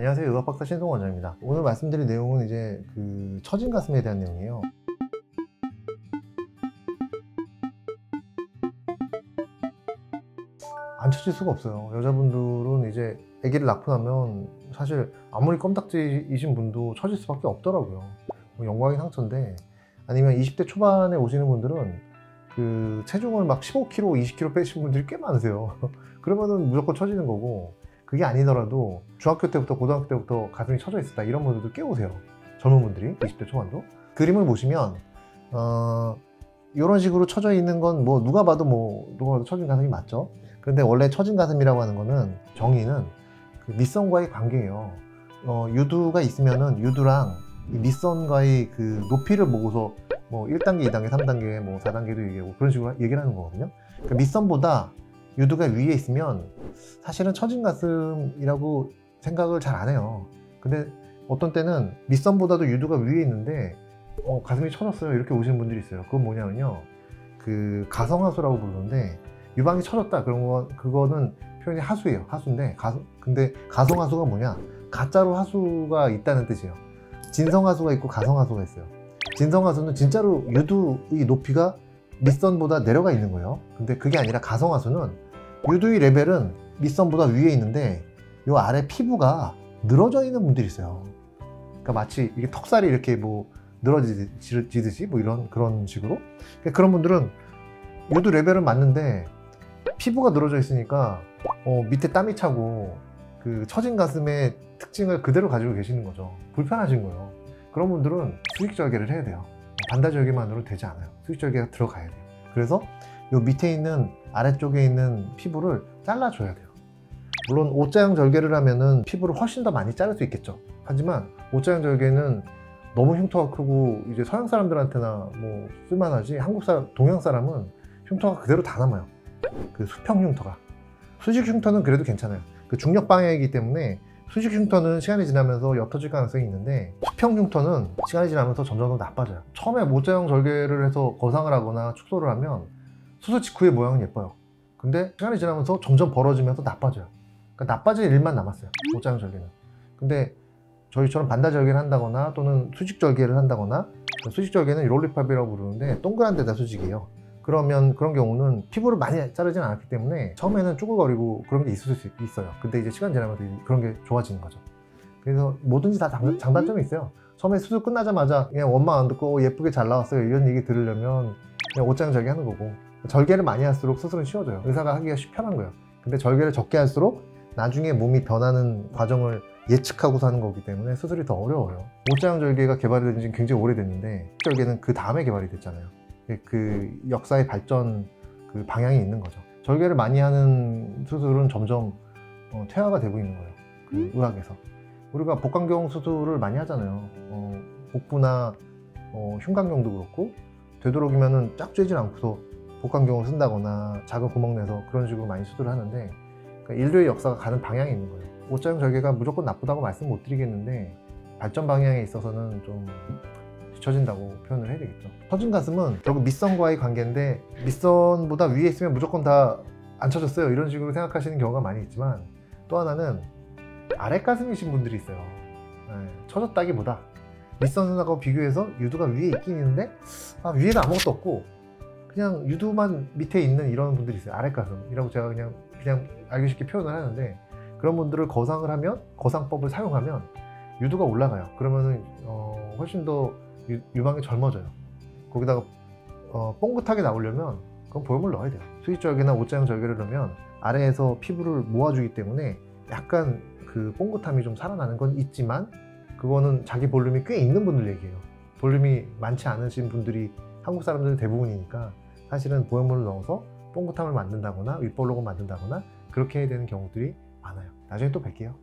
안녕하세요. 의학박사 신송 원장입니다. 오늘 말씀드릴 내용은 이제 처진 가슴에 대한 내용이에요. 안 처질 수가 없어요. 여자분들은 이제 아기를 낳고 나면 사실 아무리 껌딱지이신 분도 처질 수밖에 없더라고요. 뭐 영광의 상처인데, 아니면 20대 초반에 오시는 분들은 체중을 막 15kg, 20kg 빼신 분들이 꽤 많으세요. 그러면은 무조건 처지는 거고, 그게 아니더라도 중학교 때부터 고등학교 때부터 가슴이 처져 있었다 이런 분들도 꽤 오세요. 젊은 분들이 20대 초반도. 그림을 보시면 이런 식으로 처져 있는 건 뭐 누가 봐도 처진 가슴이 맞죠. 그런데 원래 처진 가슴이라고 하는 거는 정의는 밑선과의 관계예요. 유두가 있으면은 유두랑 이 밑선과의 높이를 보고서 1단계, 2단계, 3단계, 4단계도 얘기하고 그런 식으로 얘기를 하는 거거든요. 그러니까 밑선보다 유두가 위에 있으면 사실은 처진 가슴이라고 생각을 잘 안 해요. 근데 어떤 때는 밑선보다도 유두가 위에 있는데 가슴이 처졌어요 이렇게 오시는 분들이 있어요. 그건 뭐냐면요, 가성하수라고 부르는데, 유방이 처졌다 그거는 표현이 하수예요. 하수인데 근데 가성하수가 뭐냐, 가짜로 하수가 있다는 뜻이에요. 진성하수가 있고 가성하수가 있어요. 진성하수는 진짜로 유두의 높이가 밑선보다 내려가 있는 거예요. 근데 그게 아니라 가성하수는 유두의 레벨은 밑선보다 위에 있는데 요 아래 피부가 늘어져 있는 분들이 있어요. 그러니까 마치 이게 턱살이 이렇게 늘어지듯이 그런 식으로. 그러니까 그런 분들은 유두 레벨은 맞는데 피부가 늘어져 있으니까 밑에 땀이 차고 처진 가슴의 특징을 그대로 가지고 계시는 거죠. 불편하신 거예요. 그런 분들은 수직절개를 해야 돼요. 반다절개만으로 되지 않아요. 수직절개가 들어가야 돼요. 그래서 요 밑에 있는 아래쪽에 있는 피부를 잘라줘야 돼요. 물론 O자형 절개를 하면은 피부를 훨씬 더 많이 자를 수 있겠죠. 하지만 O자형 절개는 너무 흉터가 크고 이제 서양 사람들한테나 쓸만하지, 동양 사람은 흉터가 그대로 다 남아요. 수평 흉터가. 수직 흉터는 그래도 괜찮아요. 중력 방해이기 때문에 수직 흉터는 시간이 지나면서 옅어질 가능성이 있는데, 수평 흉터는 시간이 지나면서 점점 더 나빠져요. 처음에 O자형 절개를 해서 거상을 하거나 축소를 하면 수술 직후의 모양은 예뻐요. 근데 시간이 지나면서 점점 벌어지면서 나빠져요. 그러니까 나빠질 일만 남았어요, O자형 절개는. 근데 저희처럼 반다절개를 한다거나 또는 수직절개를 한다거나, 수직절개는 롤리팝이라고 부르는데 동그란 데다 수직이에요. 그러면 그런 경우는 피부를 많이 자르진 않았기 때문에 처음에는 쭈글거리고 그런 게 있을 수 있어요. 근데 이제 시간 지나면서 그런 게 좋아지는 거죠. 그래서 뭐든지 다 장단점이 있어요. 처음에 수술 끝나자마자 그냥 원망 안 듣고 예쁘게 잘 나왔어요 이런 얘기 들으려면 그냥 O자형 절개 하는 거고, 절개를 많이 할수록 수술은 쉬워져요. 의사가 하기가 편한 거예요. 근데 절개를 적게 할수록 나중에 몸이 변하는 과정을 예측하고서 하는 거기 때문에 수술이 더 어려워요. O자형 절개가 개발이 된 지는 굉장히 오래됐는데 절개는 그 다음에 개발이 됐잖아요. 역사의 발전 방향이 있는 거죠. 절개를 많이 하는 수술은 점점 퇴화가 되고 있는 거예요. 의학에서. 우리가 복강경 수술을 많이 하잖아요. 복부나 흉곽경도 그렇고, 되도록이면은 짝쬐질 않고서 복강경을 쓴다거나 작은 구멍 내서 그런 식으로 많이 수술을 하는데, 그러니까 인류의 역사가 가는 방향이 있는 거예요. O자형 절개가 무조건 나쁘다고 말씀 못 드리겠는데 발전 방향에 있어서는 좀 뒤처진다고 표현을 해야 되겠죠. 처진 가슴은 결국 밑선과의 관계인데, 밑선보다 위에 있으면 무조건 다 안 처졌어요 이런 식으로 생각하시는 경우가 많이 있지만, 또 하나는 아랫가슴이신 분들이 있어요. 처졌다기보다 밑선하고 비교해서 유두가 위에 있긴 있는데 위에는 아무것도 없고 그냥 유두만 밑에 있는 이런 분들이 있어요. 아랫가슴이라고 제가 그냥 알기 쉽게 표현을 하는데, 그런 분들을 거상법을 사용하면 유두가 올라가요. 그러면은 훨씬 더 유방이 젊어져요. 거기다가 뽕긋하게 나오려면 그건 보형물 넣어야 돼요. 수직절개나 O자형 절개를 넣으면 아래에서 피부를 모아주기 때문에 약간 뽕긋함이 좀 살아나는 건 있지만, 그거는 자기 볼륨이 꽤 있는 분들 얘기예요. 볼륨이 많지 않으신 분들이 한국 사람들은 대부분이니까 사실은 보형물을 넣어서 뽕긋함을 만든다거나 윗볼록을 만든다거나 그렇게 해야 되는 경우들이 많아요. 나중에 또 뵐게요.